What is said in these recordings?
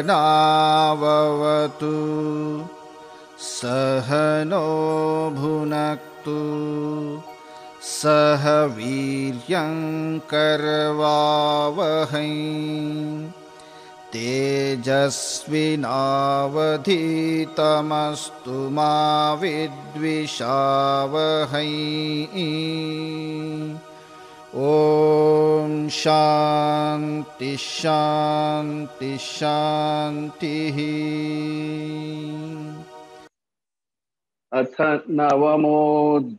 सहनाववतु सहनो भुनक्तु सह वीर्यङ्करवावहै तेजस्विनावधीतमस्तु मा विद्विषावहै। ॐ शान्ति शान्ति शान्तिः। अथ नवमोऽध्यायः।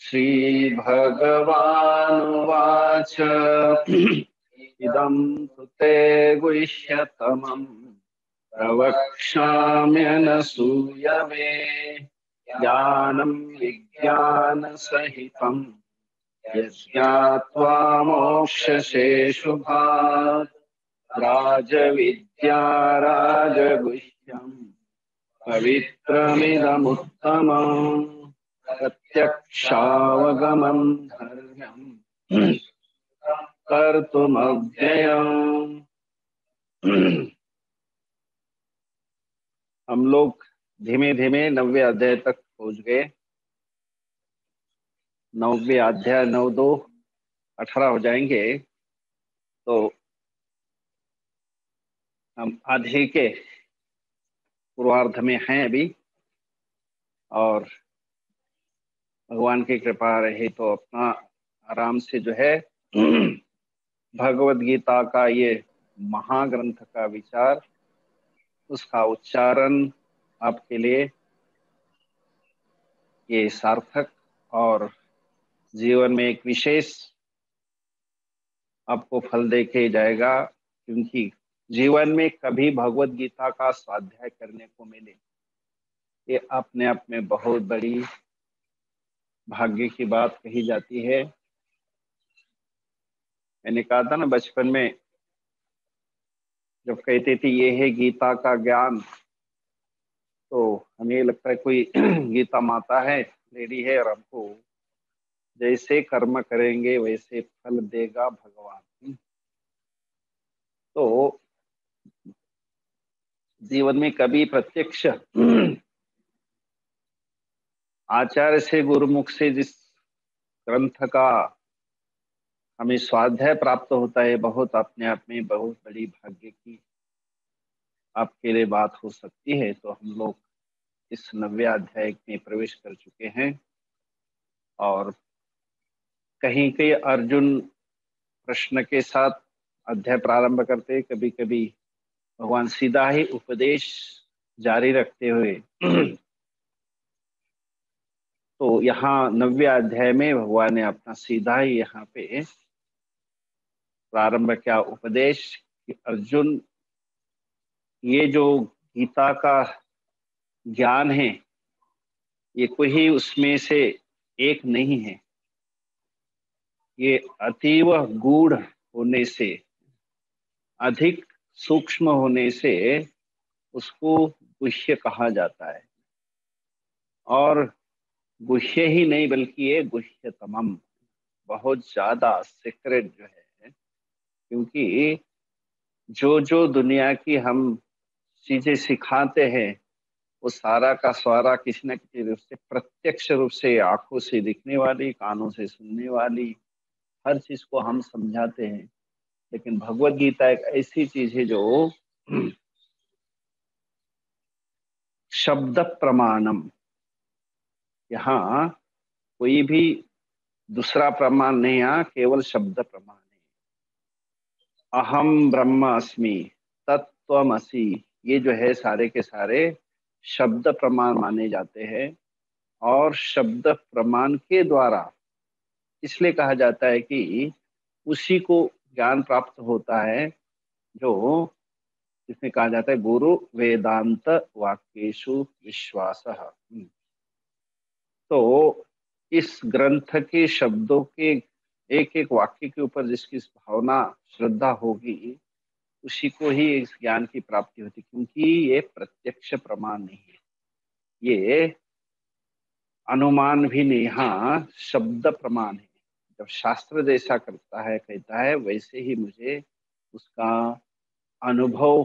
श्रीभगवानुवाच इदं तु ते गुह्यतमं प्रवक्ष्याम्यनसूयवे ज्ञानं विज्ञानसहितं यज्ञात्वा मोक्ष्यसे शुभात्। राजविद्या राजगुह्यम् पवित्रमिदमुत्तमम् प्रत्यक्षावगमं धर्म्यम् कर्तुमव्ययम्। हम लोग धीमे धीमे 9वें अध्याय तक पहुंच गए। 9वें अध्याय 9 2 18 हो जाएंगे तो हम आधे के पूर्वार्ध में हैं अभी, और भगवान की कृपा रहे तो अपना आराम से जो है भगवद गीता का ये महाग्रंथ का विचार, उसका उच्चारण आपके लिए ये सार्थक और जीवन में एक विशेष आपको फल देके जाएगा, क्योंकि जीवन में कभी भगवद गीता का स्वाध्याय करने को मिले ये अपने आप में बहुत बड़ी भाग्य की बात कही जाती है। मैंने कहा था ना बचपन में जब कहते थे ये है गीता का ज्ञान, तो हमें लगता है कोई गीता माता है, लेडी है, और हमको जैसे कर्म करेंगे वैसे फल देगा भगवान। तो जीवन में कभी प्रत्यक्ष आचार्य से गुरुमुख से जिस ग्रंथ का हमें स्वाध्याय प्राप्त होता है, बहुत अपने आप में बहुत बड़ी भाग्य की आपके लिए बात हो सकती है। तो हम लोग इस 9वें अध्याय में प्रवेश कर चुके हैं, और कहीं कहीं अर्जुन प्रश्न के साथ अध्याय प्रारंभ करते, कभी कभी भगवान सीधा ही उपदेश जारी रखते हुए तो यहाँ 9वें अध्याय में भगवान ने अपना सीधा ही यहाँ पे प्रारंभ किया उपदेश कि अर्जुन, ये जो गीता का ज्ञान है ये कोई उसमें से एक नहीं है, ये अतीव गूढ़ होने से, अधिक सूक्ष्म होने से उसको गुह्य कहा जाता है। और गुह्य ही नहीं बल्कि ये गुह्यतमम, बहुत ज्यादा सीक्रेट जो है। क्योंकि जो जो दुनिया की हम चीजें सिखाते हैं वो सारा का सारा किसी न किसी रूप से, प्रत्यक्ष रूप से, आंखों से दिखने वाली, कानों से सुनने वाली हर चीज को हम समझाते हैं। लेकिन भगवत गीता एक ऐसी चीज है जो शब्द प्रमाणम, यहाँ कोई भी दूसरा प्रमाण नहीं, यहाँ केवल शब्द प्रमाण है। अहम ब्रह्म अस्मि, तत्त्वमसि, ये जो है सारे के सारे शब्द प्रमाण माने जाते हैं। और शब्द प्रमाण के द्वारा इसलिए कहा जाता है कि उसी को ज्ञान प्राप्त होता है जो इसमें कहा जाता है गुरु वेदांत वाक्येषु विश्वासः। तो इस ग्रंथ के शब्दों के एक एक वाक्य के ऊपर जिसकी भावना श्रद्धा होगी उसी को ही इस ज्ञान की प्राप्ति होती, क्योंकि ये प्रत्यक्ष प्रमाण नहीं है, ये अनुमान भी नहीं, हाँ शब्द प्रमाण है। जब शास्त्र जैसा करता है, कहता है, वैसे ही मुझे उसका अनुभव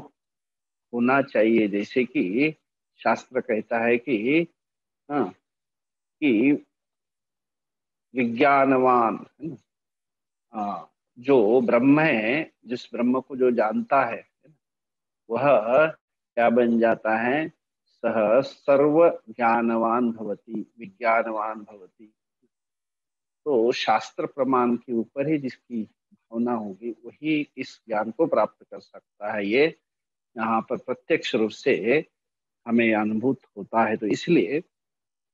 होना चाहिए। जैसे कि शास्त्र कहता है कि हाँ, कि विज्ञानवान है ना, जो ब्रह्म है, जिस ब्रह्म को जो जानता है वह क्या बन जाता है, सह सर्व ज्ञानवान भवति, विज्ञानवान भवति। तो शास्त्र प्रमाण के ऊपर ही जिसकी भावना होगी वही इस ज्ञान को प्राप्त कर सकता है। ये यहाँ पर प्रत्यक्ष रूप से हमें अनुभूत होता है। तो इसलिए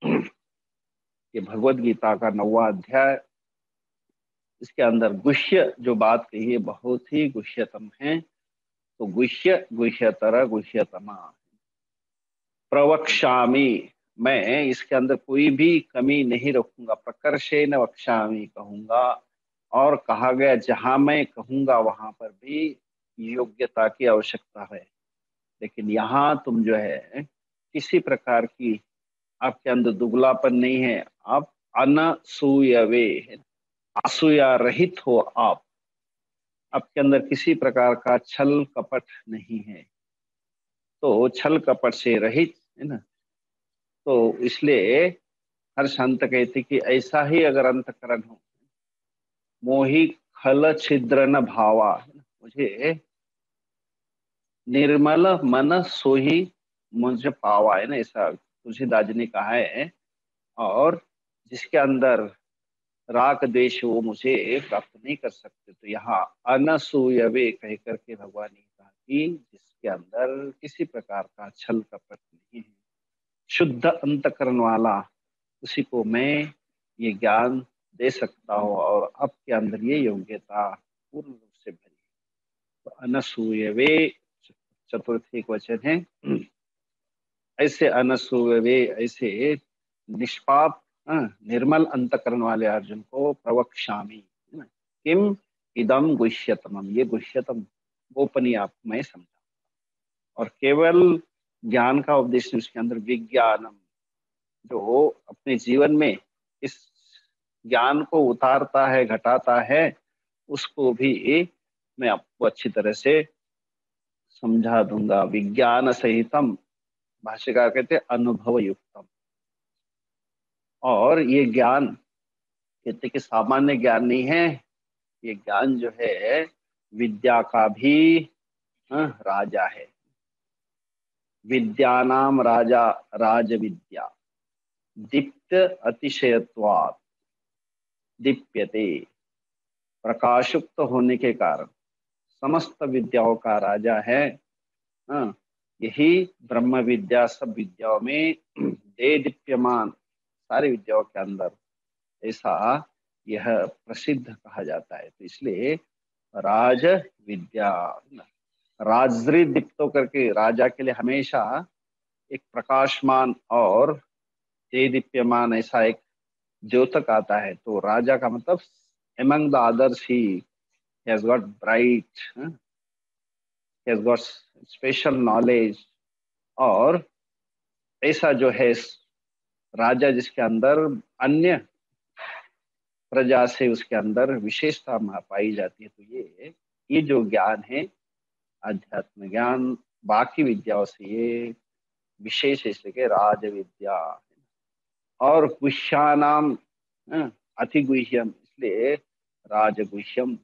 ये भगवत गीता का 9वां अध्याय, इसके अंदर गुह्य जो बात कही है बहुत ही गुह्यतम है। तो गुह्य गुह्यतर गुह्यतमा प्रवक्ष्यामि, मैं इसके अंदर कोई भी कमी नहीं रखूंगा। प्रकर्षेण वक्ष्यामि कहूंगा, और कहा गया जहां मैं कहूंगा वहां पर भी योग्यता की आवश्यकता है। लेकिन यहाँ तुम जो है किसी प्रकार की आपके अंदर दुगलापन नहीं है, आप अनसूयवे है, असूया रहित हो आप, आपके अंदर किसी प्रकार का छल कपट नहीं है। तो छल कपट से रहित है ना। तो इसलिए हर संत कहते कि ऐसा ही अगर अंतकरण हो, मोहि खल छिद्र न भावा, मुझे निर्मल मन सोही मुझे पावा, है ना, ऐसा तुलसीदास जी ने कहा है। और जिसके अंदर राग द्वेष वो मुझे प्राप्त नहीं कर सकते। तो यहाँ अनसूयवे कह करके भगवान ने कहा कि जिसके अंदर किसी प्रकार का छल कपट नहीं है, शुद्ध अंतकरण वाला, उसी को मैं ये ज्ञान दे सकता हूँ। और आपके अंदर ये योग्यता पूर्ण रूप से भरी है। तो अनसूयवे चतुर्थी एक वचन है। ऐसे अनसूयवे, ऐसे निष्पाप निर्मल अंतकरण वाले अर्जुन को प्रवक्ष्यामि, है ना, किम इदम गुह्यतमम, ये गुह्यतम गोपनीय आप मैं समझा। और केवल ज्ञान का उपदेश नहीं, उसके अंदर विज्ञानम, जो अपने जीवन में इस ज्ञान को उतारता है, घटाता है, उसको भी मैं आपको अच्छी तरह से समझा दूंगा। विज्ञान सहितम, भाष्यकार कहते हैं अनुभव युक्तम। और ये ज्ञान कहते कि सामान्य ज्ञान नहीं है, ये ज्ञान जो है विद्या का भी राजा है। विद्यानाम राजा राज विद्या, दीप्त अतिशयत्वात् दीप्यते, प्रकाशुक्त होने के कारण समस्त विद्याओं का राजा है। हाँ, यही ब्रह्म विद्या सब विद्याओं में दे दीप्यमान, सारी विद्याओं के अंदर ऐसा यह प्रसिद्ध कहा जाता है। तो इसलिए राज विद्या, राजरी दीप्तो करके राजा के लिए हमेशा एक प्रकाशमान और दीप्यमान ऐसा एक द्योतक आता है। तो राजा का मतलब among the others he has got bright, he has got special knowledge। और ऐसा जो है राजा जिसके अंदर अन्य प्रजा से उसके अंदर विशेषता पाई जाती है। तो ये जो ज्ञान है अध्यात्म ज्ञान, बाकी विद्याओं से ये विशेष है, इसलिए राज विद्या। और गुह्यानाम अति गुह्यम, इसलिए राजगुह्यम।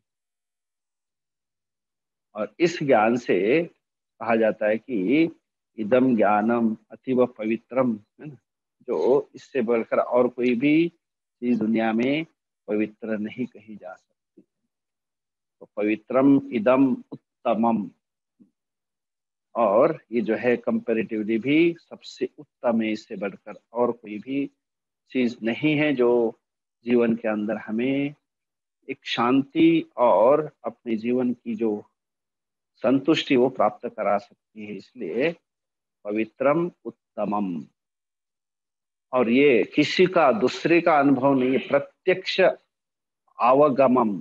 और इस ज्ञान से कहा जाता है कि इदम ज्ञानम अतीव पवित्रम, है ना, जो इससे बढ़कर और कोई भी चीज दुनिया में पवित्र नहीं कही जा सकती। तो पवित्रम इदम उत्तमम, और ये जो है कंपैरेटिवली भी सबसे उत्तम है, इससे बढ़कर और कोई भी चीज नहीं है जो जीवन के अंदर हमें एक शांति और अपने जीवन की जो संतुष्टि वो प्राप्त करा सकती है। इसलिए पवित्रम उत्तमम। और ये किसी का दूसरे का अनुभव नहीं है, प्रत्यक्ष अवगमम।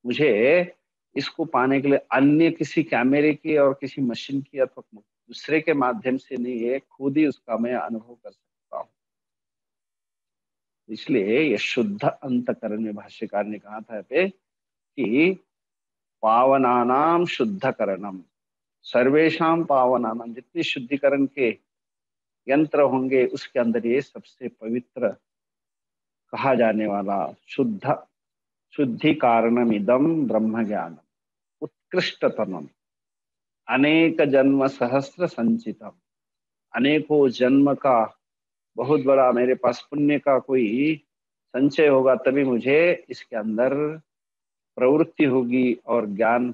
मुझे इसको पाने के लिए अन्य किसी कैमरे की और किसी मशीन की अथवा दूसरे के माध्यम से नहीं है, खुद ही उसका मैं अनुभव कर सकता हूँ। इसलिए ये शुद्ध अंतकरण में भाष्यकार ने कहा था कि पावनानाम शुद्धकरणम, सर्वेशाम पावनानाम, जितने शुद्धिकरण के यंत्र होंगे उसके अंदर ये सबसे पवित्र कहा जाने वाला शुद्धि कारणम इदम ब्रह्म ज्ञानम उत्कृष्टतमम अनेक जन्म सहस्त्र संचितम। अनेकों जन्म का बहुत बड़ा मेरे पास पुण्य का कोई संचय होगा, तभी मुझे इसके अंदर प्रवृत्ति होगी और ज्ञान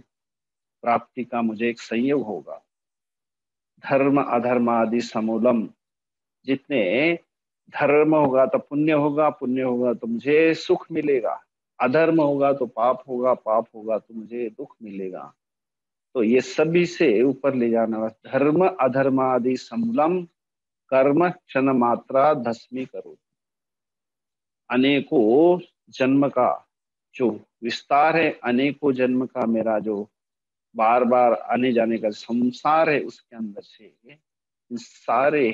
प्राप्ति का मुझे एक संयोग होगा। धर्म अधर्म आदि समूलम, जितने धर्म होगा तो पुण्य होगा, पुण्य होगा तो मुझे सुख मिलेगा, अधर्म होगा तो पाप होगा, पाप होगा तो मुझे दुख मिलेगा। तो ये सभी से ऊपर ले जाने वाला धर्म अधर्म आदि समूलम कर्म क्षण मात्रा धस्मी करो। अनेकों जन्म का जो विस्तार है, अनेकों जन्म का मेरा जो बार बार आने जाने का संसार है, उसके अंदर से इन सारे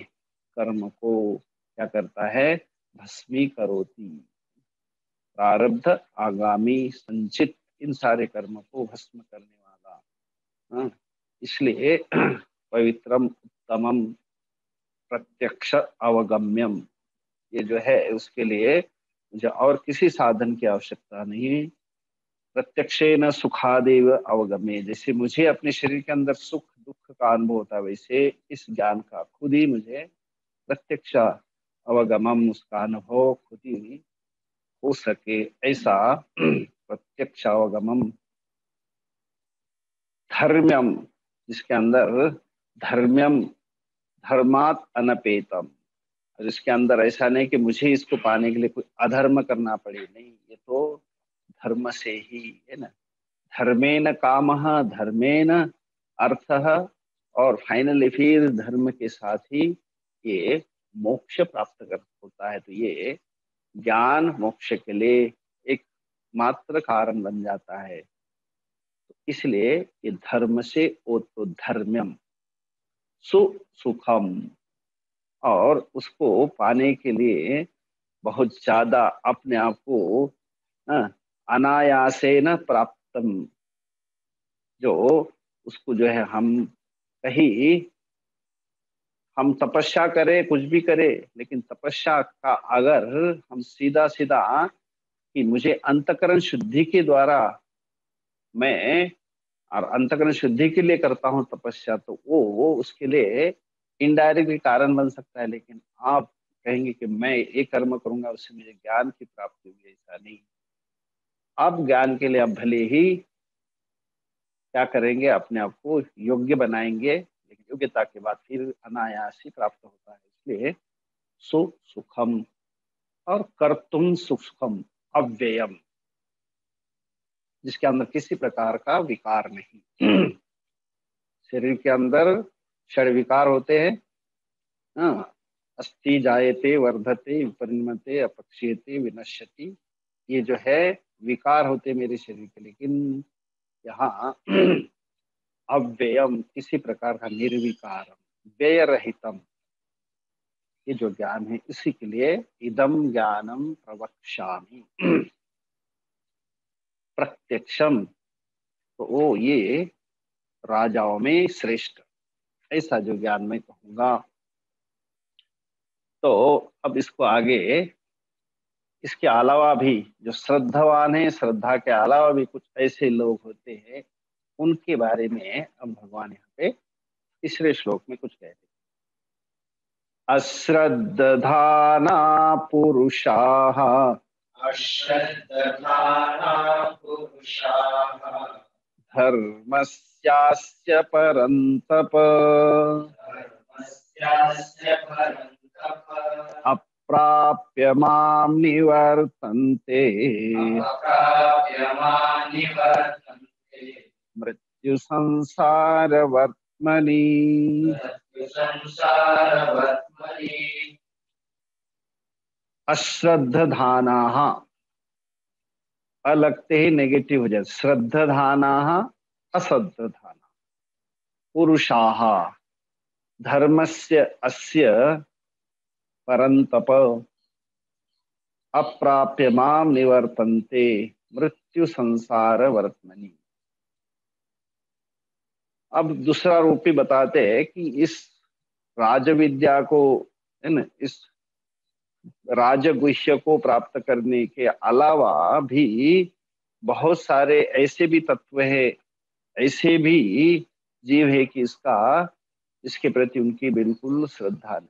कर्म को क्या करता है, भस्मी करोति। प्रारब्ध आगामी संचित इन सारे कर्म को भस्म करने वाला। हाँ, इसलिए पवित्रम उत्तमम प्रत्यक्ष अवगम्यम, ये जो है उसके लिए मुझे और किसी साधन की आवश्यकता नहीं। प्रत्यक्षेन सुखादेव अवगम्य, जैसे मुझे अपने शरीर के अंदर सुख दुख का अनुभव होता है, वैसे इस ज्ञान का खुद ही मुझे प्रत्यक्ष अवगमम, उसका अनुभव खुद ही हो सके, ऐसा प्रत्यक्ष अवगमम। धर्म्यम, जिसके अंदर धर्म्यम धर्मात अनपेतम, जिसके अंदर ऐसा नहीं कि मुझे इसको पाने के लिए कोई अधर्म करना पड़े, नहीं, ये तो धर्म से ही है ना। धर्मेन कामः धर्मेन अर्थः, और फाइनली फिर धर्म के साथ ही ये मोक्ष प्राप्त कर होता है। तो ये ज्ञान मोक्ष के लिए एक मात्र कारण बन जाता है। तो इसलिए ये धर्म से ओतो धर्म्यम सुखम, और उसको पाने के लिए बहुत ज्यादा अपने आप को अनायासेन प्राप्तम, जो उसको जो है हम कहीं हम तपस्या करें कुछ भी करें, लेकिन तपस्या का अगर हम सीधा सीधा कि मुझे अंतकरण शुद्धि के द्वारा मैं और अंतकरण शुद्धि के लिए करता हूँ तपस्या, तो वो उसके लिए इनडायरेक्ट कारण बन सकता है। लेकिन आप कहेंगे कि मैं ये कर्म करूंगा उससे मुझे ज्ञान की प्राप्ति होगी, ऐसा नहीं। आप ज्ञान के लिए आप भले ही क्या करेंगे, अपने आप को योग्य बनाएंगे, लेकिन योग्यता के बाद फिर अनायास ही प्राप्त होता है। इसलिए सुखम और कर्तुम सुखम अव्ययम, जिसके अंदर किसी प्रकार का विकार नहीं। शरीर के अंदर षड विकार होते हैं, हाँ, अस्थि जायते वर्धते विपरिणमते अपक्षयते विनश्यति, ये जो है विकार होते मेरे शरीर के। लेकिन यहाँ अव्ययम, किसी प्रकार का निर्विकारम व्यय रहितम, ये जो ज्ञान है इसी के लिए इदम ज्ञानम प्रवक्ष्यामि प्रत्यक्षम, तो वो ये राजाओं में श्रेष्ठ, ऐसा जो ज्ञान मैं कहूंगा। तो अब इसको आगे, इसके अलावा भी जो श्रद्धावान है, श्रद्धा के अलावा भी कुछ ऐसे लोग होते हैं, उनके बारे में अब भगवान यहाँ पे तीसरे श्लोक में कुछ कहते हैं। अश्रद्धाना पुरुषाः धर्मस्यास्य परन्तप अप्राप्य मां निवर्तन्ते मृत्यु संसार वर्त्मनि। अश्रद्धानाः, लगते ही नेगेटिव हो जाए, श्रद्धानाः अश्रद्धानाः पुरुषाः धर्मस्य अस्य परन्तप अप्राप्य मां निवर्तन्ते मृत्यु संसार वर्त्मनि। अब दूसरा रूप भी बताते हैं कि इस राजविद्या को, है ना, इस राजगुह्य को प्राप्त करने के अलावा भी बहुत सारे ऐसे भी तत्व है, ऐसे भी जीव है कि इसके प्रति उनकी बिल्कुल श्रद्धा नहीं।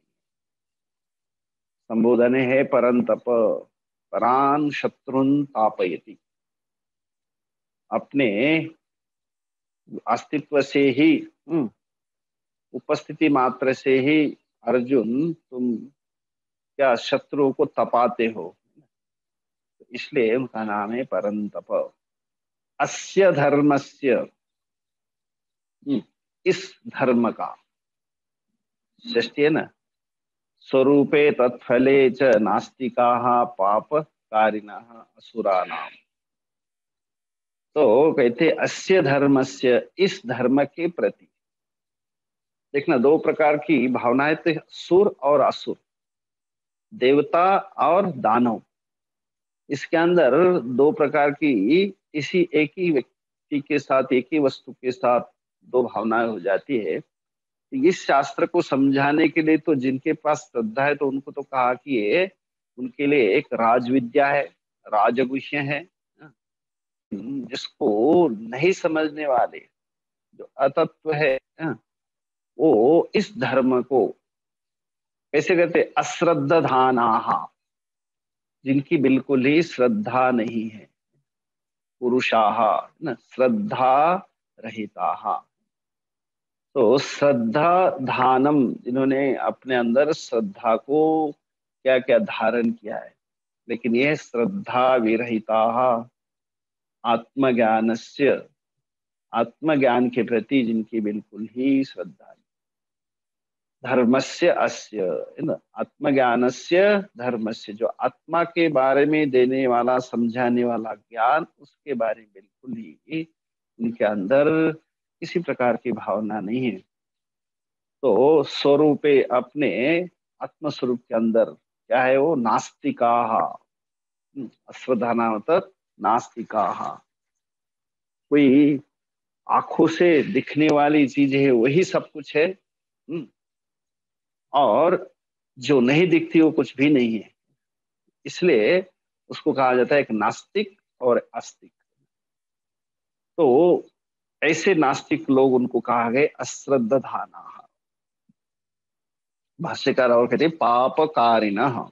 संबोधन है परंतप परान शत्रुन तापयति। अपने अस्तित्व से ही, उपस्थिति मात्र से ही अर्जुन तुम क्या शत्रुओं को तपाते हो, इसलिए उनका नाम है परंतप। अस्य धर्मस्य, इस धर्म का, षष्ठी है ना, स्वरूपे तत्फले च नास्तिकाः पापकारिणः असुराणाम। तो कहते अस्य धर्मस्य, इस धर्म के प्रति। देखना, दो प्रकार की भावनाएं थे, सुर और असुर, देवता और दानव। इसके अंदर दो प्रकार की, इसी एक ही व्यक्ति के साथ, एक ही वस्तु के साथ दो भावनाएं हो जाती है। इस शास्त्र को समझाने के लिए तो जिनके पास श्रद्धा है तो उनको तो कहा कि ये उनके लिए एक राजविद्या है, राजगुह्य है। जिसको नहीं समझने वाले, जो अतत्व है, वो इस धर्म को कैसे कहते, अश्रद्धानाहा, जिनकी बिल्कुल ही श्रद्धा नहीं है, पुरुषाः न श्रद्धा रहिताः। तो श्रद्धा धानम, जिन्होंने अपने अंदर श्रद्धा को क्या क्या धारण किया है, लेकिन यह श्रद्धा विरहिता, आत्मज्ञानस्य, आत्मज्ञान के प्रति जिनकी बिल्कुल ही श्रद्धा नहीं। धर्मस्य अस्य, है ना, आत्मज्ञानस्य धर्मस्य, जो आत्मा के बारे में देने वाला, समझाने वाला ज्ञान, उसके बारे में बिल्कुल ही उनके अंदर किसी प्रकार की भावना नहीं है। तो स्वरूपे, अपने आत्मस्वरूप के अंदर क्या है वो, नास्तिका, अश्रद्धाना मतलब नास्तिका। कोई आंखों से दिखने वाली चीज है वही सब कुछ है, और जो नहीं दिखती वो कुछ भी नहीं है। इसलिए उसको कहा जाता है एक नास्तिक और आस्तिक। तो ऐसे नास्तिक लोग, उनको कहा गए अश्रद्धाना। भाष्यकार और कहते पापकारिणः,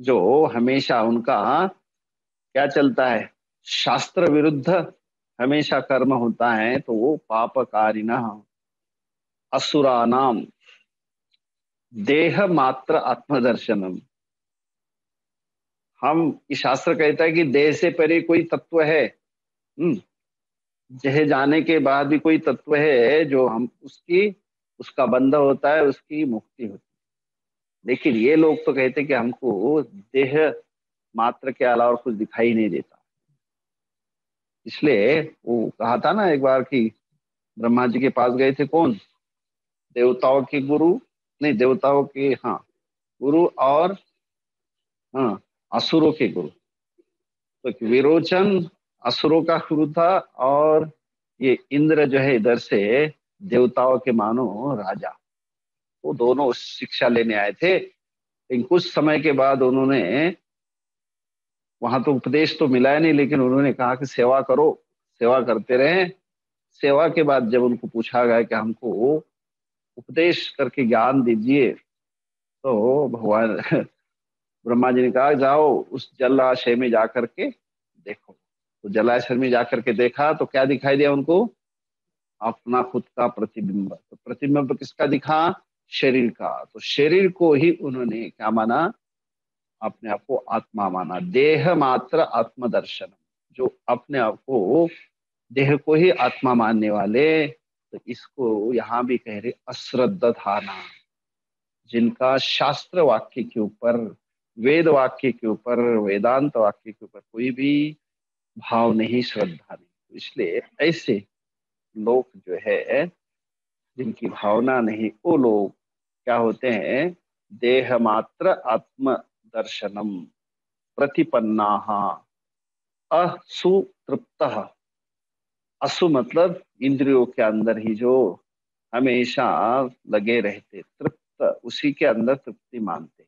जो हमेशा उनका क्या चलता है, शास्त्र विरुद्ध हमेशा कर्म होता है, तो वो पापकारिणः। असुरानाम देह मात्र आत्मदर्शनम। हम, इस शास्त्र कहता है कि देह से परे कोई तत्व है, देह जाने के बाद भी कोई तत्व है जो हम उसका बंध होता है, उसकी मुक्ति होती है। लेकिन ये लोग तो कहते हैं कि हमको देह मात्र के अलावा कुछ दिखाई नहीं देता। इसलिए वो कहा था ना एक बार कि ब्रह्मा जी के पास गए थे कौन, देवताओं के गुरु, नहीं देवताओं के, हाँ, गुरु, और हाँ, असुरों के गुरु। तो विरोचन असुरों का गुरु था, और ये इंद्र जो है इधर से देवताओं के मानो राजा। वो दोनों शिक्षा लेने आए थे, लेकिन कुछ समय के बाद उन्होंने, वहां तो उपदेश तो मिला ही नहीं, लेकिन उन्होंने कहा कि सेवा करो, सेवा करते रहे। सेवा के बाद जब उनको पूछा गया कि हमको उपदेश करके ज्ञान दीजिए, तो भगवान ब्रह्मा जी ने कहा जाओ उस जलाशय में जाकर के देखो। तो जलाशय में जाकर के देखा तो क्या दिखाई दिया उनको, अपना खुद का प्रतिबिंब। तो प्रतिबिंब किसका दिखा, शरीर का। तो शरीर को ही उन्होंने क्या माना, अपने आप को आत्मा माना। देह मात्र आत्मदर्शन, जो अपने आप को, देह को ही आत्मा मानने वाले, तो इसको यहाँ भी कह रहे अश्रद्धाना, जिनका शास्त्र वाक्य के ऊपर, वेद वाक्य के ऊपर, वेदांत वाक्य के ऊपर कोई भी भाव नहीं, श्रद्धा नहीं। इसलिए ऐसे लोग जो है, जिनकी भावना नहीं, वो लोग क्या होते हैं, देह मात्र आत्म दर्शनम प्रतिपन्ना असुतृप्त। असु मतलब इंद्रियों के अंदर ही जो हमेशा लगे रहते, तृप्त, उसी के अंदर तृप्ति मानते।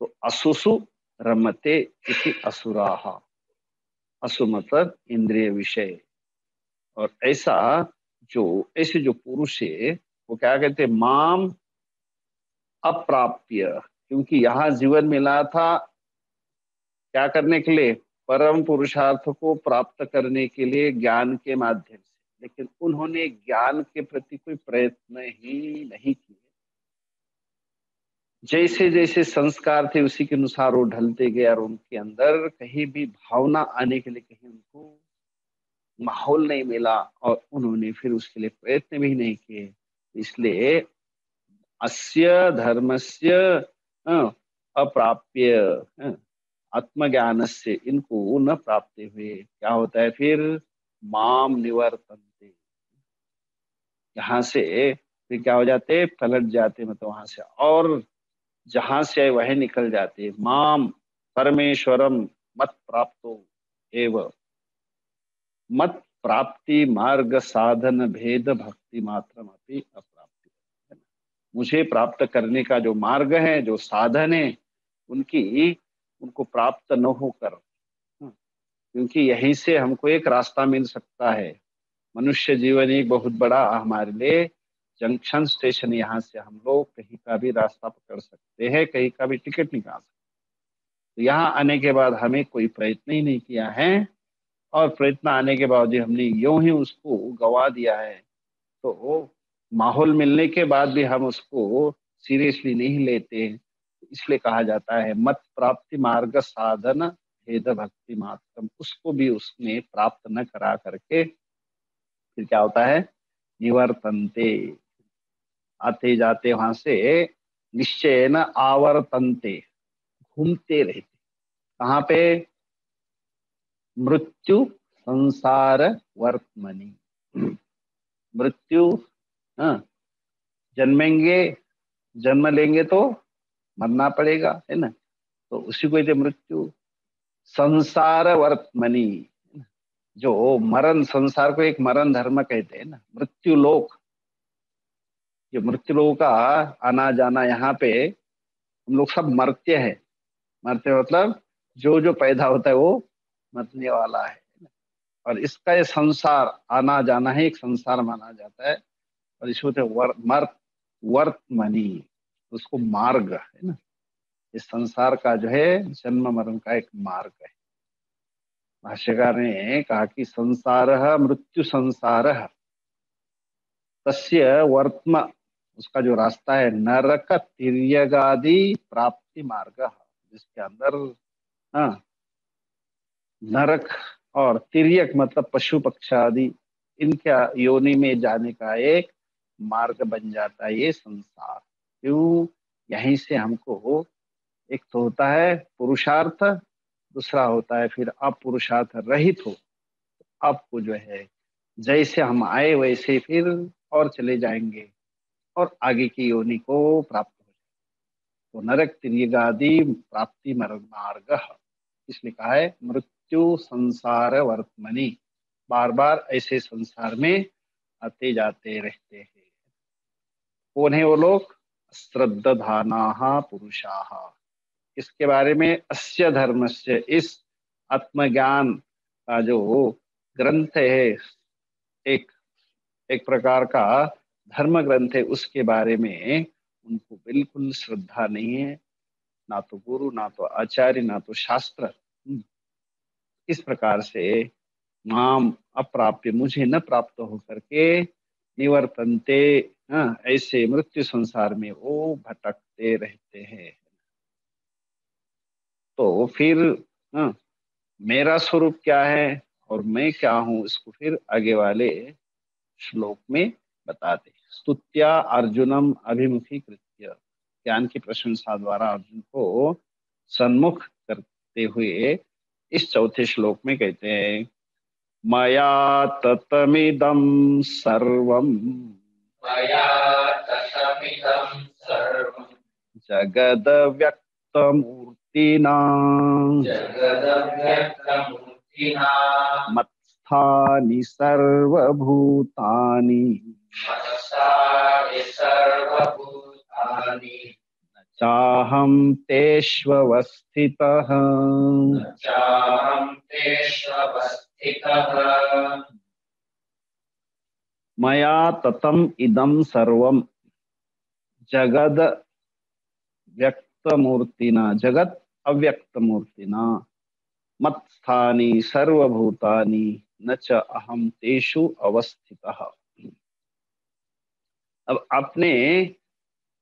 तो असुसु रमते इति असुराः। असु मतलब इंद्रिय विषय। और ऐसे जो पुरुष है वो क्या कहते, माम अप्राप्य, क्योंकि यहाँ जीवन मिला था क्या करने के लिए, परम पुरुषार्थ को प्राप्त करने के लिए ज्ञान के माध्यम से, लेकिन उन्होंने ज्ञान के प्रति कोई प्रयत्न ही नहीं किए। जैसे जैसे संस्कार थे उसी के अनुसार वो ढलते गए, और उनके अंदर कहीं भी भावना आने के लिए कहीं उनको माहौल नहीं मिला, और उन्होंने फिर उसके लिए प्रयत्न भी नहीं किए। इसलिए अस्य धर्मस्य अप्राप्य, आत्मज्ञान से इनको न प्राप्त हुए, क्या होता है फिर, माम निवर्तन्ते, यहाँ से फिर क्या हो जाते, पलट जाते, मतलब वहां से, और जहां से आए वह निकल जाते। माम परमेश्वरम मत प्राप्तो एव, मत प्राप्ति मार्ग साधन भेद भक्ति मात्रम अपि अप्राप्ति, मुझे प्राप्त करने का जो मार्ग है, जो साधन है, उनकी उनको प्राप्त न होकर, क्योंकि यहीं से हमको एक रास्ता मिल सकता है। मनुष्य जीवन एक बहुत बड़ा हमारे लिए जंक्शन स्टेशन, यहाँ से हम लोग कहीं का भी रास्ता पकड़ सकते हैं, कहीं का भी टिकट निकाल सकते हैं। तो यहाँ आने के बाद हमें कोई प्रयत्न ही नहीं किया है, और प्रयत्न आने के बाद हमने यूं ही उसको गवा दिया है, तो माहौल मिलने के बाद भी हम उसको सीरियसली नहीं लेते। इसलिए कहा जाता है मत प्राप्ति मार्ग साधन भेद भक्ति मात्रम, उसको भी उसने प्राप्त न करा करके फिर क्या होता है, निवर्तन्ते, आते जाते वहां से, निश्चय न आवर्तन्ते, घूमते रहते, कहाँ पे, मृत्यु संसार वर्तमनि, मृत्यु, हाँ, जन्मेंगे, जन्म लेंगे तो मरना पड़ेगा, है ना, तो उसी को कहते मृत्यु। संसार वर्तमनि, जो मरण, संसार को एक मरण धर्म कहते हैं ना, मृत्यु लोक, जो मृत्यु लोक का आना जाना, यहाँ पे हम लोग सब मरते हैं। मरते मतलब जो जो पैदा होता है वो मरने वाला है, और इसका ये संसार आना जाना है, एक संसार माना जाता है। और इसको होते वर्तमनि, उसको मार्ग है ना, इस संसार का जो है जन्म मरण का एक मार्ग है। भाष्यकार ने कहा कि संसार मृत्यु संसार तस्य वर्त्म, उसका जो रास्ता है, नरक तिर्यगादि प्राप्ति मार्ग, जिसके अंदर, हाँ, नरक और तिर्यक मतलब पशु पक्ष आदि, इनका योनि में जाने का एक मार्ग बन जाता है ये संसार। क्यों, यहीं से हमको एक तो होता है पुरुषार्थ, दूसरा होता है फिर अपुरुषार्थ रहित हो, आपको जो है जैसे हम आए वैसे फिर और चले जाएंगे, और आगे की योनि को प्राप्त हो जाए। तो नरक तिर्यगादि प्राप्ति मार्ग, इसलिए कहा है मृत्यु संसार वर्तमनि, बार बार ऐसे संसार में आते जाते रहते हैं। कौन है वो लोग, श्रद्धानाः पुरुषाः, इसके बारे में, अस्य धर्मस्य, इस आत्मज्ञान का जो ग्रंथ है, एक एक प्रकार का धर्म ग्रंथ है, उसके बारे में उनको बिल्कुल श्रद्धा नहीं है, ना तो गुरु, ना तो आचार्य, ना तो शास्त्र। इस प्रकार से माम अप्राप्य, मुझे न प्राप्त होकर के, निवर्तन्ते, हाँ, ऐसे मृत्यु संसार में वो भटकते रहते हैं। तो फिर, हाँ, मेरा स्वरूप क्या है और मैं क्या हूं, इसको फिर आगे वाले श्लोक में बताते। स्तुत्या अर्जुनम अभिमुखीकृत्य, ज्ञान की प्रशंसा द्वारा अर्जुन को सन्मुख करते हुए इस चौथे श्लोक में कहते हैं, मया ततमिदं सर्वं, मया ततमिदं सर्वं जगदव्यक्तमूर्तिना जगदव्यक्तमूर्तिना मत्स्थानीयं स्थानि सर्वभूतानि मनसा सर्वभूतानि चाहं तेष्वस्थितः। चाहं तेष्वस्थितः। मया ततम् इदं सर्वं जगद व्यक्तमूर्तिना जगत अव्यक्तमूर्तिना मत्स्थानि सर्वभूतानि न च अहं तेषु अवस्थितः। अब आपने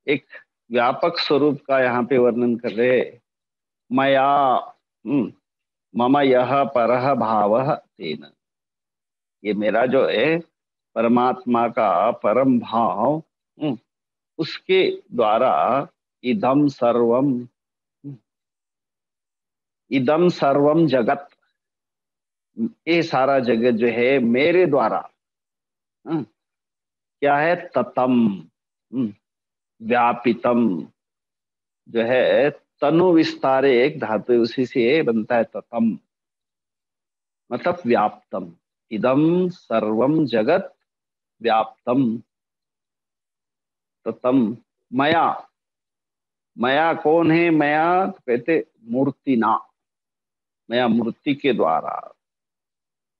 एक व्यापक स्वरूप का यहाँ पे वर्णन कर रहे हैं। मया मम यह परः भावः तेन, ये मेरा जो है परमात्मा का परम भाव, उसके द्वारा इदम सर्वम, इदम सर्वम जगत, ये सारा जगत जो है मेरे द्वारा क्या है, ततम व्यापितम, जो है तनु विस्तारे एक धातु है, उसी से बनता है ततम, मतलब व्याप्तम। इदम सर्वम जगत व्याप्तम ततम मया। मया कौन है? मया तो कहते मूर्ति ना, मया मूर्ति के द्वारा।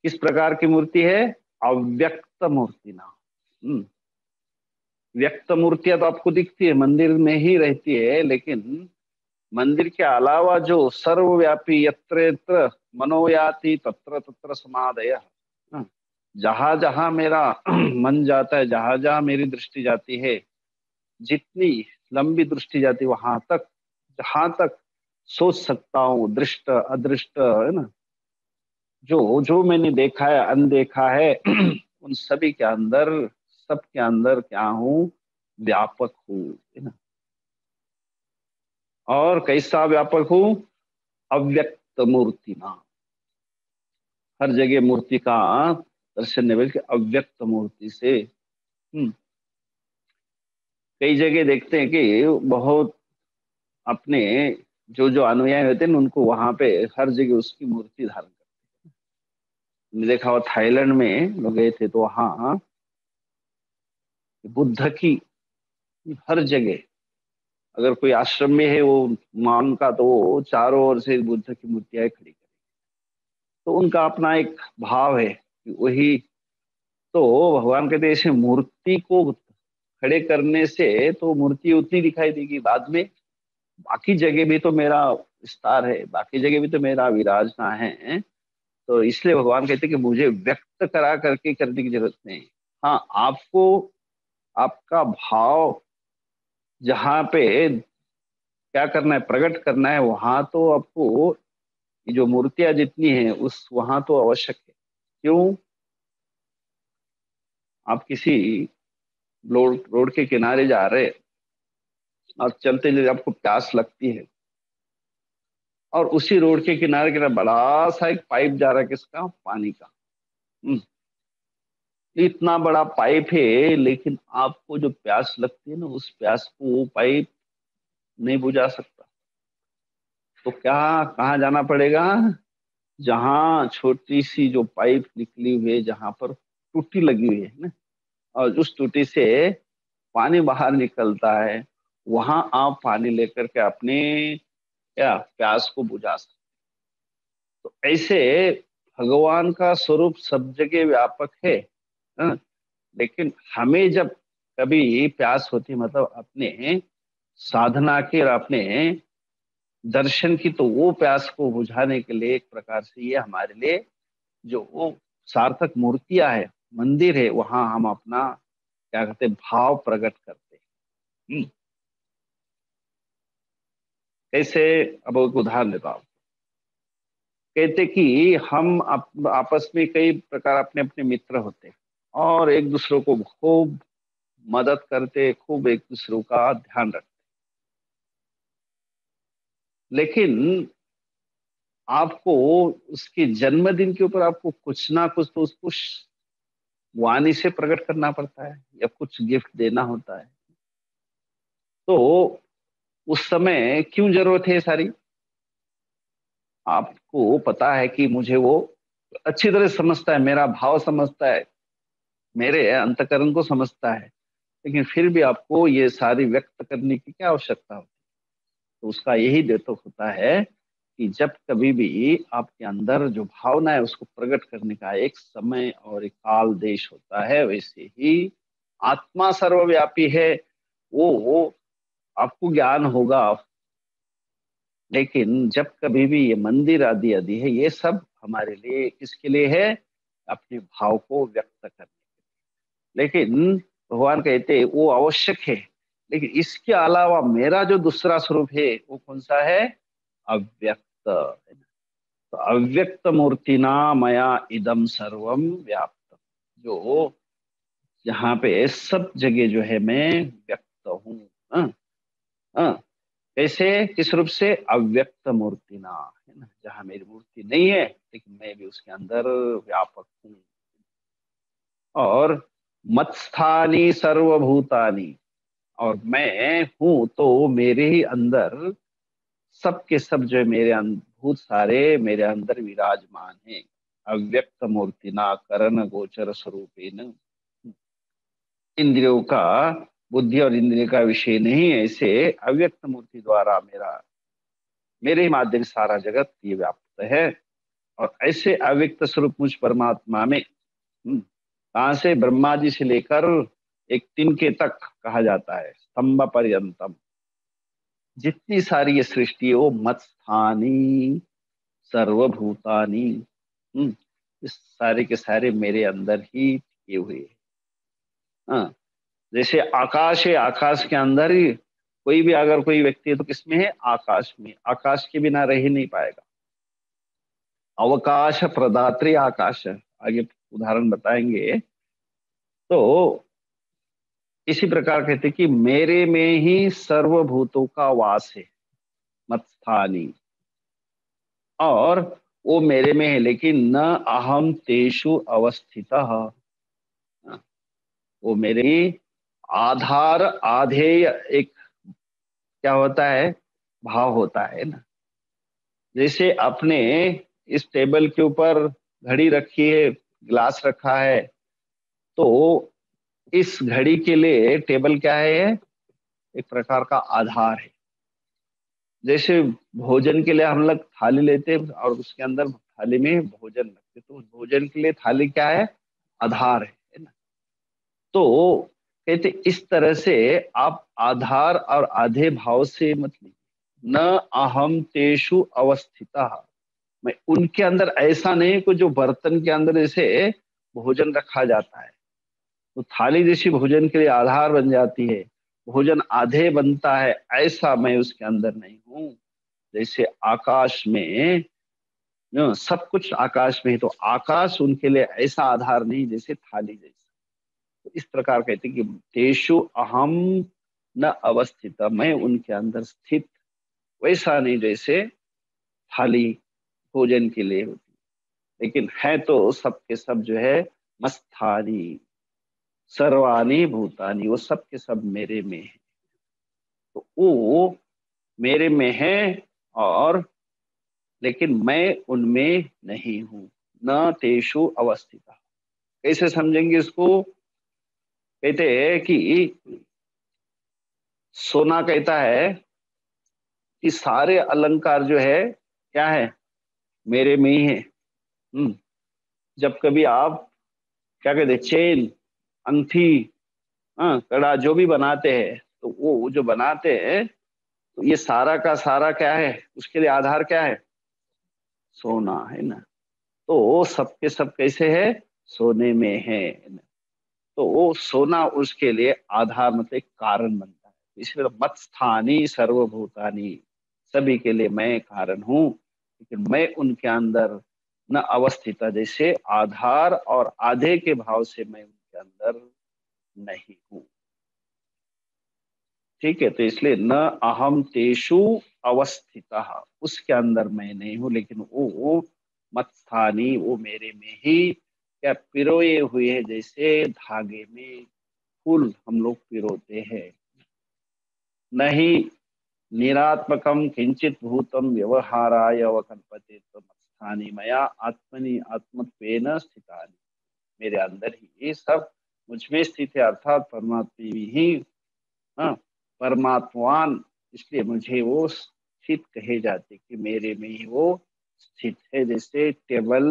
किस प्रकार की मूर्ति है? अव्यक्त मूर्ति ना। व्यक्त मूर्तियां तो आपको दिखती है, मंदिर में ही रहती है, लेकिन मंदिर के अलावा जो सर्वव्यापी यत्र यत्र मनोयाति तत्र तत्र समादय, जहां जहां मेरा मन जाता है, जहां जहां मेरी दृष्टि जाती है, जितनी लंबी दृष्टि जाती है वहां तक, जहां तक सोच सकता हूँ, दृष्ट अदृष्ट है ना, जो जो मैंने देखा है अनदेखा है उन सभी के अंदर, सबके अंदर क्या हूँ? व्यापक हूँ, है ना। और कैसा व्यापक हूँ? अव्यक्त मूर्ति ना, हर जगह मूर्ति का दर्शन नहीं, बल्कि अव्यक्त मूर्ति से। कई जगह देखते हैं कि बहुत अपने जो जो अनुयायी होते हैं उनको वहां पे हर जगह उसकी मूर्ति धारण करते हैं। देखा हुआ थाईलैंड में लोग गए थे तो वहां बुद्ध की हर जगह, अगर कोई आश्रम में है वो मान का, तो वो चारों ओर से बुद्ध की मूर्तियां खड़ी करें। तो उनका अपना एक भाव है कि वही तो भगवान कहते हैं, ऐसे मूर्ति को खड़े करने से तो मूर्ति उतनी दिखाई देगी, बाद में बाकी जगह भी तो मेरा विस्तार है, बाकी जगह भी तो मेरा विराजना है। तो इसलिए भगवान कहते हैं कि मुझे व्यक्त करा करके करने की जरूरत नहीं। हाँ, आपको आपका भाव जहाँ पे क्या करना है, प्रकट करना है, वहां तो आपको ये जो मूर्तियां जितनी है उस वहां तो आवश्यक है। क्यों? आप किसी रोड रोड के किनारे जा रहे और चलते चलते आपको प्यास लगती है, और उसी रोड के किनारे किनारे बड़ा सा एक पाइप जा रहा है, किसका? पानी का। हम्म, इतना बड़ा पाइप है, लेकिन आपको जो प्यास लगती है ना, उस प्यास को वो पाइप नहीं बुझा सकता। तो क्या, कहाँ जाना पड़ेगा? जहां छोटी सी जो पाइप निकली हुई है, जहां पर टूटी लगी हुई है ना, और उस टूटी से पानी बाहर निकलता है, वहां आप पानी लेकर के अपने क्या प्यास को बुझा सकते। तो ऐसे भगवान का स्वरूप सब जगह व्यापक है। हाँ? लेकिन हमें जब कभी प्यास होती है, मतलब अपने साधना के और अपने दर्शन की, तो वो प्यास को बुझाने के लिए एक प्रकार से ये हमारे लिए जो वो सार्थक मूर्तियां है, मंदिर है, वहां हम अपना क्या कहते हैं, भाव प्रकट करते हैं। कैसे? अब एक उदाहरण देता हूं। कहते कि हम आपस में कई प्रकार अपने अपने मित्र होते हैं, और एक दूसरों को खूब मदद करते, खूब एक दूसरों का ध्यान रखते। लेकिन आपको उसके जन्मदिन के ऊपर आपको कुछ ना कुछ तो उसको वाणी से प्रकट करना पड़ता है, या कुछ गिफ्ट देना होता है। तो उस समय क्यों जरूरत है सारी? आपको पता है कि मुझे वो अच्छी तरह समझता है, मेरा भाव समझता है, मेरे अंतकरण को समझता है, लेकिन फिर भी आपको ये सारी व्यक्त करने की क्या आवश्यकता होती है? तो उसका यही द्योतक होता है कि जब कभी भी आपके अंदर जो भावना है उसको प्रकट करने का एक समय और एक काल देश होता है, वैसे ही आत्मा सर्वव्यापी है। वो आपको ज्ञान होगा, लेकिन जब कभी भी ये मंदिर आदि आदि है, ये सब हमारे लिए किसके लिए है? अपने भाव को व्यक्त करने। लेकिन भगवान कहते हैं वो आवश्यक है, लेकिन इसके अलावा मेरा जो दूसरा स्वरूप है वो कौन सा है? अव्यक्त। तो अव्यक्त मूर्तिना मया इदम सर्वम व्याप्त, जो यहाँ पे सब जगह जो है मैं व्यक्त हूँ। हाँ, हाँ। कैसे, किस रूप से? अव्यक्त मूर्तिना, है ना, जहाँ मेरी मूर्ति नहीं है लेकिन मैं भी उसके अंदर व्यापक हूँ। और मत्स्थानी सर्वभूतानी, और मैं हूं तो मेरे ही अंदर सब के सब जो है मेरे भूत सारे मेरे अंदर विराजमान है। अव्यक्त मूर्तिना करण गोचर स्वरूपेण, इंद्रियों का, बुद्धि और इंद्रिय का विषय नहीं है, ऐसे अव्यक्त मूर्ति द्वारा मेरे ही माध्यम से सारा जगत ये व्याप्त है। और ऐसे अव्यक्त स्वरूप मुझ परमात्मा में, कहाँ से? ब्रह्मा जी से लेकर एक तिनके तक कहा जाता है, स्तंभ पर्यंतम, जितनी सारी ये सृष्टि है वो मत्स्थानी सर्वभूतानी, इस सारे के सारे मेरे अंदर ही टिके हुए हैं। हाँ, जैसे आकाश है, आकाश के अंदर ही कोई भी अगर कोई व्यक्ति है तो किसमें है? आकाश में। आकाश के बिना रह ही नहीं पाएगा। अवकाश प्रदात्री आकाश, आगे उदाहरण बताएंगे। तो इसी प्रकार कहते कि मेरे में ही सर्वभूतों का वास है, मत्स्थानी, और वो मेरे में है लेकिन न अहम तेषु अवस्थितः, वो मेरे ही आधार आधेय एक क्या होता है? भाव होता है ना। जैसे आपने इस टेबल के ऊपर घड़ी रखी है, ग्लास रखा है, तो इस घड़ी के लिए टेबल क्या है? एक प्रकार का आधार है। जैसे भोजन के लिए हम लोग थाली लेते हैं और उसके अंदर थाली में भोजन रखते, तो भोजन के लिए थाली क्या है? आधार है ना। तो कहते इस तरह से आप आधार और आधे भाव से मत लीजिए। न अहम तेषु अवस्थिता, मैं उनके अंदर ऐसा नहीं कि जो बर्तन के अंदर जैसे भोजन रखा जाता है, तो थाली जैसी भोजन के लिए आधार बन जाती है, भोजन आधे बनता है, ऐसा मैं उसके अंदर नहीं हूं। जैसे आकाश में सब कुछ आकाश में है, तो आकाश उनके लिए ऐसा आधार नहीं जैसे थाली जैसा। तो इस प्रकार कहते हैं कि तेषु अहम न अवस्थित, मैं उनके अंदर स्थित वैसा नहीं जैसे थाली भोजन के लिए होती, लेकिन है तो सबके सब जो है मस्थानी सर्वाणी भूतानी, वो सब के सब मेरे में है। तो वो मेरे में है, और लेकिन मैं उनमें नहीं हूं। न तेषु अवस्थिता, कैसे समझेंगे इसको? कहते हैं कि सोना कहता है कि सारे अलंकार जो है क्या है? मेरे में ही है। जब कभी आप क्या कहते हैं, चेन, अंगठी, हाँ, कड़ा जो भी बनाते हैं, तो वो जो बनाते हैं, तो ये सारा का सारा क्या है? उसके लिए आधार क्या है? सोना है ना। तो वो सबके सब कैसे है? सोने में है ना? तो वो सोना उसके लिए आधार मतलब एक कारण बनता है। इसलिए मत स्थानी सर्वभूतानी, सभी के लिए मैं कारण हूं, लेकिन मैं उनके अंदर न अवस्थित, जैसे आधार और आधे के भाव से मैं उनके अंदर नहीं हूं। ठीक है, तो इसलिए न अहम तेषु अवस्थितः, उसके अंदर मैं नहीं हूं, लेकिन वो मत स्थानी, वो मेरे में ही क्या पिरोए हुए है, जैसे धागे में फूल हम लोग पिरोते हैं। नहीं निरात्मकम किंचित भूतम व्यवहाराय अवकल्पते, तो मत्स्थानि मया आत्मनि आत्मत्वेन स्थितानि, मेरे अंदर ही ये सब मुझ में स्थित है, अर्थात परमात्मा में ही, हाँ, परमात्मान, इसलिए मुझे वो स्थित कहे जाते कि मेरे में ही वो स्थित है, जैसे टेबल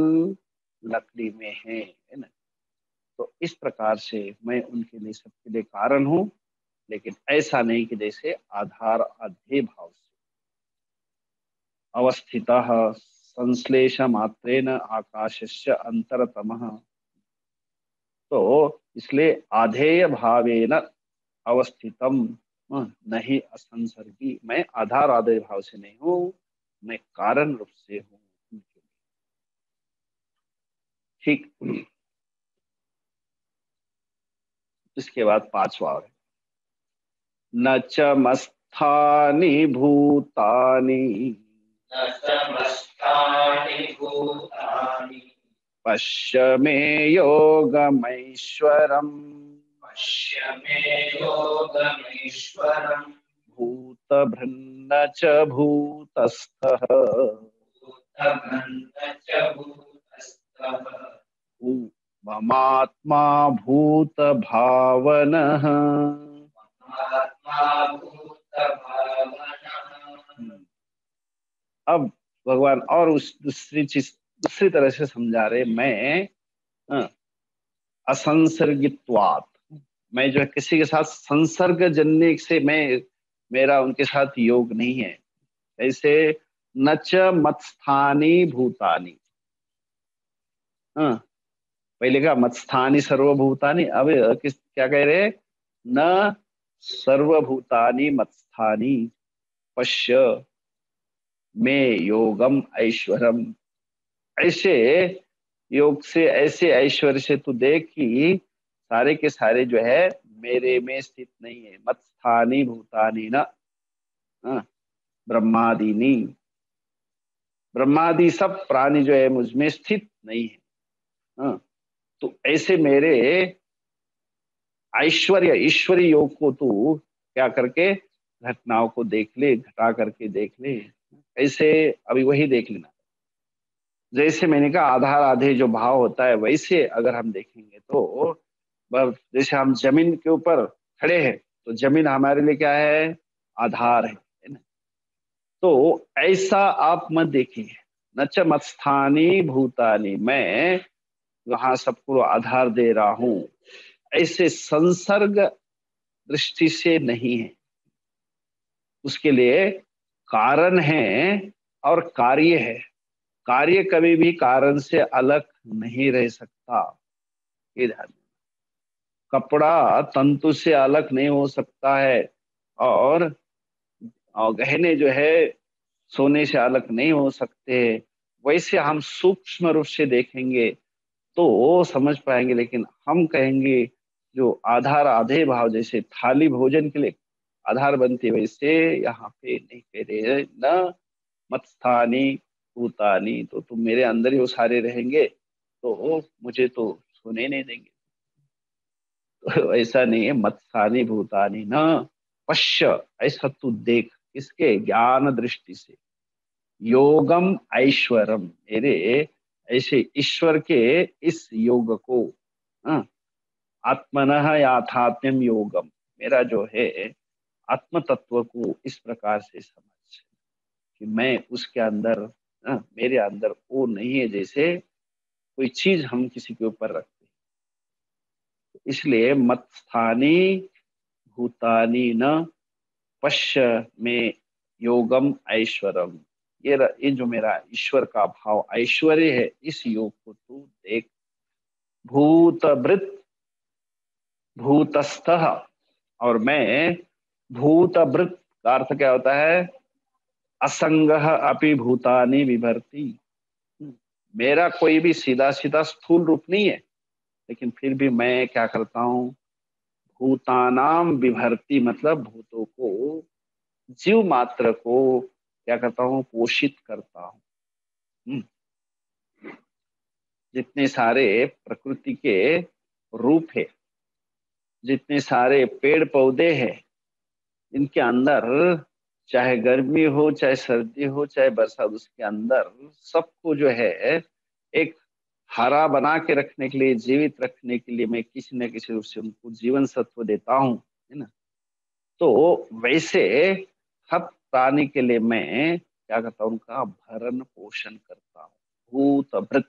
लकड़ी में है ना। तो इस प्रकार से मैं उनके लिए, सबके लिए कारण हूँ, लेकिन ऐसा नहीं कि जैसे आधार आधे भाव से अवस्थितः संश्लेष मात्रेन आकाशस्य अंतरतमः। तो इसलिए आधेय भावेन अवस्थितम, नहीं असंसर्गी, मैं आधार आधेय भाव से नहीं हूँ, मैं कारण रूप से हूँ। ठीक। इसके बाद पांचवा है, न च मस्थानि भूतानि न समस्तानि भूतानि पश्य मे योगमैश्वरम् पश्य मे योगमीश्वरम् भूतभृन्न च भूतस्थः भूतभृन्न च भूतस्थः ममात्मा भूतभावनः। आत्मा भूतभावनः। अब भगवान और उस दूसरी चीज दूसरी तरह से समझा रहे, मैं असंसर्गित्वात्, मैं जो है किसी के साथ संसर्ग जनने से मैं, मेरा उनके साथ योग नहीं है। ऐसे न च मत्स्थानि भूतानि, हाँ, पहले का मत्स्थानि सर्वभूतानि, अब किस क्या कह रहे, न सर्वभूतानि मत्स्थानि पश्य में योगम ऐश्वरम, ऐसे योग से, ऐसे ऐश्वर्य से तू देख कि सारे के सारे जो है मेरे में स्थित नहीं है। मत्स्थानि भूतानि न, हाँ, ब्रह्मादीनी, ब्रह्मादि सब प्राणी जो है मुझ में स्थित नहीं है। हाँ, तो ऐसे मेरे ऐश्वर्य, ईश्वरी योग को तू क्या करके घटनाओं को देख ले, घटा करके देख ले। ऐसे अभी वही देख लेना, जैसे मैंने कहा आधार आधे जो भाव होता है, वैसे अगर हम देखेंगे तो जैसे हम जमीन के ऊपर खड़े हैं, तो जमीन हमारे लिए क्या है, आधार है ना। तो ऐसा आप मत देखिए, न च मत्स्थानि भूतानि, मैं वहां सबको आधार दे रहा हूं, ऐसे संसर्ग दृष्टि से नहीं है। उसके लिए कारण है और कार्य है। कार्य कभी भी कारण से अलग नहीं रह सकता, ये ध्यान रखना। कपड़ा तंतु से अलग नहीं हो सकता है, और गहने जो है सोने से अलग नहीं हो सकते। वैसे हम सूक्ष्म रूप से देखेंगे तो समझ पाएंगे, लेकिन हम कहेंगे जो आधार आधे भाव, जैसे थाली भोजन के लिए आधार बनती है, वैसे यहाँ पे नहीं कह रहे न मत्स्थानी भूतानी, तो तुम मेरे अंदर ही वो सारे रहेंगे तो मुझे तो सोने नहीं देंगे। तो ऐसा नहीं है, मत्स्थानी भूतानी न पश्य, ऐसा तू देख, इसके ज्ञान दृष्टि से, योगम ऐश्वरम, मेरे ऐसे ईश्वर के इस योग को, हाँ, आत्मनः याथात्म्यम योगम, मेरा जो है आत्म तत्व को इस प्रकार से समझ कि मैं उसके अंदर, मेरे अंदर वो नहीं है जैसे कोई चीज हम किसी के ऊपर रखते हैं। इसलिए मत्स्थानी भूतानी न पश्य में योगम ऐश्वरम, ये जो मेरा ईश्वर का भाव ऐश्वर्य है, इस योग को तू देख। भूतभृत भूतस्थः, और मैं भूतभृत का अर्थ क्या होता है, असंगः अपि भूतानि विभर्ति, मेरा कोई भी सीधा सीधा स्थूल रूप नहीं है, लेकिन फिर भी मैं क्या करता हूँ, भूतानाम विभर्ति, मतलब भूतों को, जीव मात्र को क्या करता हूँ, पोषित करता हूँ। जितने सारे प्रकृति के रूप है, जितने सारे पेड़ पौधे हैं, इनके अंदर चाहे गर्मी हो, चाहे सर्दी हो, चाहे बरसात, उसके अंदर सबको जो है एक हरा बना के रखने के लिए, जीवित रखने के लिए मैं किसी न किसी रूप से उनको जीवन सत्व देता हूँ, है ना। तो वैसे हर प्राणी के लिए मैं क्या करता हूँ, उनका भरण पोषण करता हूँ। भूत भृत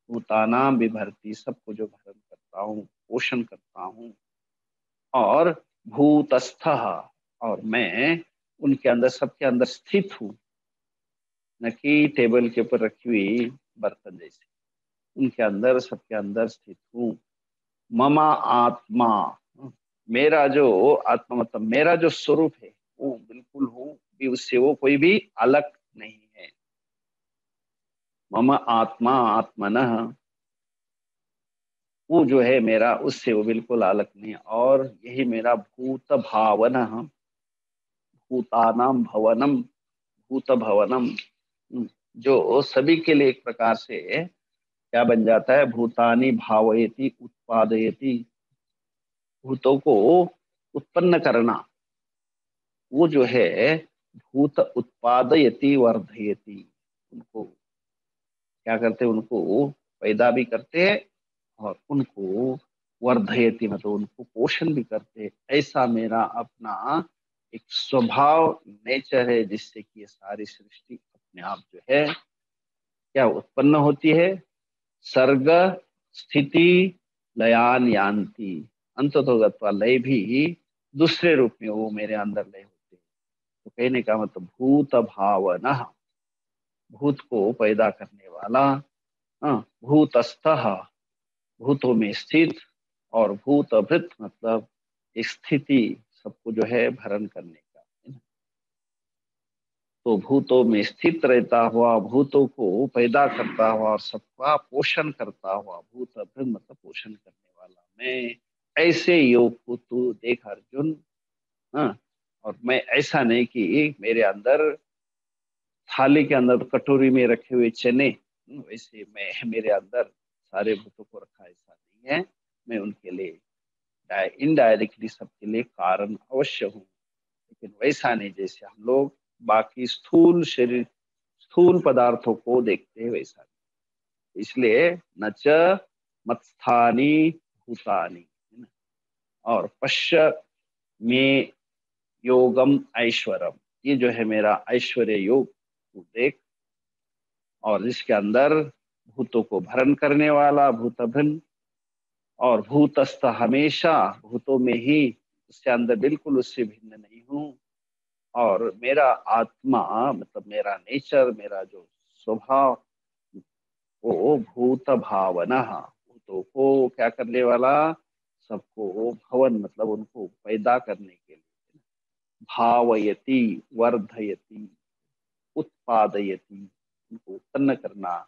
भूतानाम विभर्ति, सबको जो भरण करता हूँ, पोषण करता हूँ। और भूतस्थः, और मैं उनके अंदर, सबके अंदर स्थित हूँ, न कि टेबल के ऊपर रखी हुई बर्तन जैसे, उनके अंदर, सबके अंदर स्थित हूँ। ममा आत्मा, मेरा जो आत्मा मतलब मेरा जो स्वरूप है वो बिल्कुल हूँ भी, उससे वो कोई भी अलग नहीं है। मम आत्मा आत्मनः, वो जो है मेरा, उससे वो बिल्कुल अलग नहीं। और यही मेरा भूत भावनः, भूतानाम भवनम, भूत भवनम, जो सभी के लिए एक प्रकार से क्या बन जाता है, भूतानि भावयति उत्पादयति, भूतों को उत्पन्न करना, वो जो है भूत उत्पादयति वर्धयति, उनको क्या करते हैं, उनको पैदा भी करते हैं और उनको वर्धयति मतलब उनको पोषण भी करते हैं। ऐसा मेरा अपना एक स्वभाव, नेचर है, जिससे कि ये सारी सृष्टि अपने आप जो है क्या उत्पन्न होती है। सर्ग स्थिति लयान यान्ति, अंततो गत्वा, लय भी दूसरे रूप में वो मेरे अंदर लय होते हैं। तो कहने का मतलब भूत भावनः, भूत को पैदा करने वाला, भूतस्थः, भूतों में स्थित, और भूतभृत मतलब स्थिति, सबको जो है भरण करने का, है ना। तो भूतों में स्थित रहता हुआ, भूतों को पैदा करता हुआ और सबका पोषण करता हुआ, भूतभृत मतलब पोषण करने वाला मैं, ऐसे योग को तू देख अर्जुन। हाँ, और मैं ऐसा नहीं कि मेरे अंदर थाली के अंदर कटोरी में रखे हुए चने, वैसे मैं मेरे अंदर सारे भूतों को रखा, ऐसा नहीं है। मैं उनके लिए इनडायरेक्टली सबके लिए कारण अवश्य हूँ, लेकिन वैसा नहीं जैसे हम लोग बाकी स्थूल शरीर, स्थूल पदार्थों को देखते हैं, वैसा नहीं। इसलिए न च मत्स्थानी भूतानि, है ना। और पश्य में योगम ऐश्वरम, ये जो है मेरा ऐश्वर्य योग तू देख, और इसके अंदर भूतों को भरण करने वाला भूतभृन, और भूतस्थ हमेशा भूतों में ही, उसके अंदर बिल्कुल उससे भिन्न नहीं हूँ। और मेरा आत्मा मतलब मेरा नेचर, मेरा जो स्वभाव, वो भूत भावना, भूतों को क्या करने वाला, सबको भवन मतलब उनको पैदा करने के लिए, भावयति वर्धयति उत्पादयति, उनको उत्पन्न करना,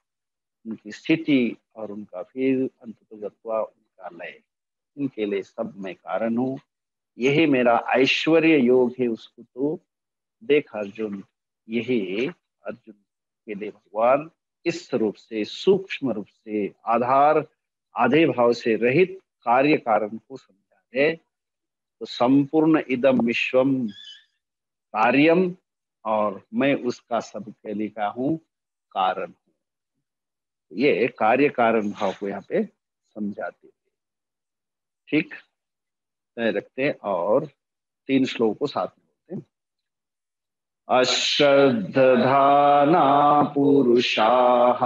उनकी स्थिति और उनका फिर अंततोगत्वा उनका लय, इनके लिए सब मैं कारण हूँ। यही मेरा ऐश्वर्य योग है, उसको तो देख अर्जुन। यही अर्जुन के लिए भगवान इस रूप से, सूक्ष्म रूप से, आधार आधे भाव से रहित कार्य कारण को समझा है। तो संपूर्ण इदम विश्वम कार्यम, और मैं उसका सबके लिए का हूँ कारण हूँ। ये कार्य कारण भाव को यहाँ पे समझाते हैं। ठीक, तय रखते हैं और 3 श्लोक को साथ में बोलते हैं। अश्रद्धाना पुरुषाः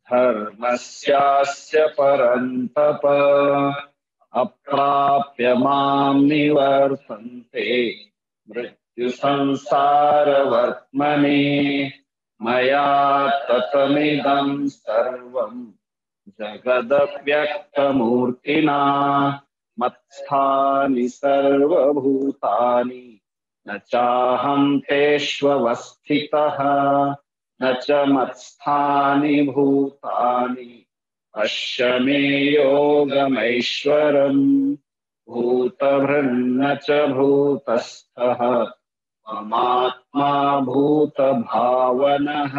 धर्मस्यास्य परन्तप, अप्राप्य मां निवर्तन्ते मृत्यु संसार वर्त्मनि, मया ततमिदं सर्वं जगदव्यक्तमूर्तिना मत्स्थानि सर्वभूतानि न चाहं तेष्वस्थितः न च मत्स्थानि भूतानि पश्य मे योगमैश्वरम् भूतभृन्न च भूतस्थः ममात्मा भूतभावनः।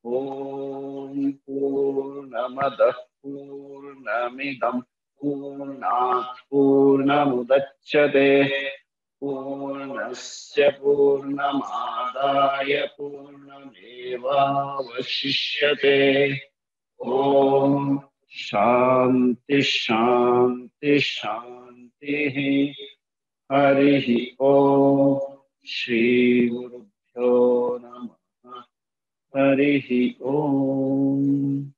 ॐ पूर्णमदः पूर्णमिदं पूर्णात् पूर्णमुदच्यते पूर्णमेवावशिष्यते। पूर्णस्य पूर्णमादाय पूर्णमेवावशिष्यते। ओम शांति शांति शांति। हरि ओम। श्री गुरुभ्यो नमः। हरि ओम।